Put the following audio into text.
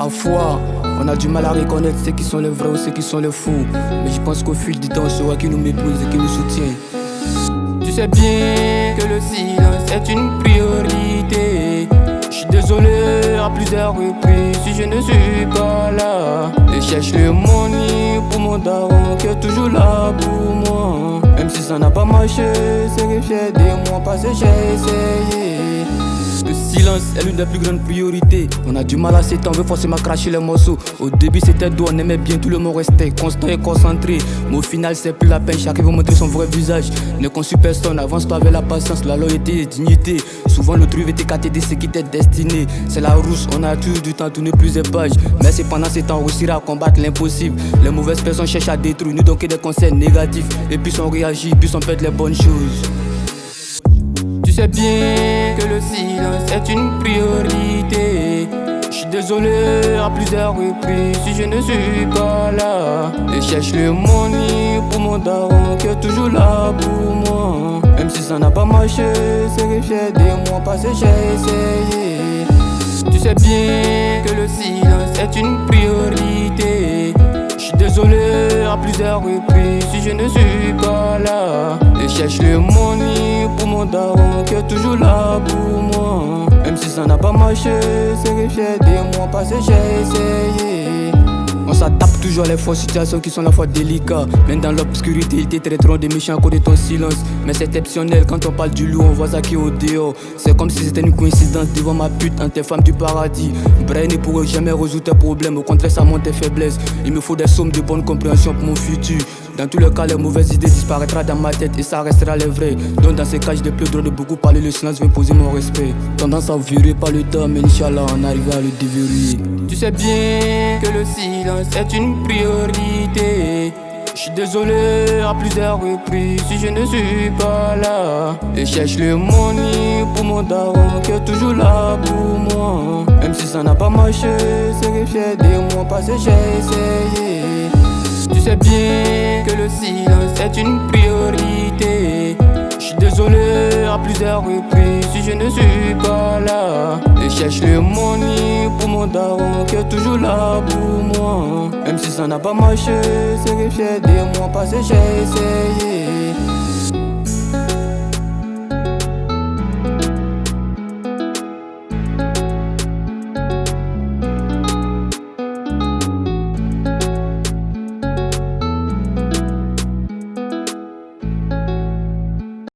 Parfois, on a du mal à reconnaître ceux qui sont les vrais ou ceux qui sont les fous. Mais je pense qu'au fil du temps, on saura qui nous méprise et qui nous soutient. Tu sais bien que le silence est une priorité. Je suis désolé à plusieurs reprises si je ne suis pas là. Je cherche le money pour mon daron qui est toujours là pour moi. Même si ça n'a pas marché, c'est fier de moi parce que j'ai essayé. Le silence est l'une des plus grandes priorités. On a du mal à s'étendre, on veut forcément cracher les morceaux. Au début c'était doux, on aimait bien, tout le monde restait constant et concentré. Mais au final c'est plus la peine, chacun veut montrer son vrai visage. Ne conçus personne, avance-toi avec la patience, la loyauté et dignité. Souvent le truc était KTD, c'est qui t'est destiné. C'est la rousse, on a toujours du temps, tourner plusieurs pages. Mais c'est pendant ces temps, on réussira à combattre l'impossible. Les mauvaises personnes cherchent à détruire, nous donner des conseils négatifs. Et puis on réagit, puis on pète les bonnes choses. Tu sais bien que le silence est une priorité. Je suis désolé à plusieurs reprises si je ne suis pas là. Je cherche le money pour mon daron qui est toujours là pour moi. Même si ça n'a pas marché, c'est fier de moi parce que j'ai essayé. Tu sais bien que le silence est une priorité. Je suis désolé à plusieurs reprises si je ne suis pas là. Je cherche le money pour mon daron qui est toujours là pour moi. Même si ça n'a pas marché, c'est fier de moi parce que j'ai essayé. On s'adapte toujours à les fausses situations qui sont la fois délicates. Même dans l'obscurité, ils te traiteront des méchants à cause de ton silence. Mais c'est exceptionnel quand on parle du loup, on voit ça qui est au dehors. C'est comme si c'était une coïncidence devant ma pute, entre tes femmes du paradis. Brain ne pourrait jamais résoudre tes problèmes, au contraire ça monte tes faiblesses. Il me faut des sommes de bonne compréhension pour mon futur. Dans tous les cas, les mauvaises idées disparaîtront dans ma tête et ça restera les vraies. Donc dans ces cas, j'ai plus le droit de beaucoup parler, le silence vient poser mon respect. Tendance à virer par le temps, mais Inch'Allah, on arrive à le déverrouiller. Tu sais bien que le silence est une priorité. Je suis désolé à plusieurs reprises si je ne suis pas là. Je cherche le money pour mon daron qui est toujours là pour moi. Même si ça n'a pas marché, c'est fier de moi parce que j'ai essayé. Tu sais bien que le silence est une priorité. Je suis désolé à plusieurs reprises si je ne suis pas là. Je cherche le money pour mon daron qui est toujours là pour moi. Même si ça n'a pas marché, c'est fier de moi parce que j'ai essayé.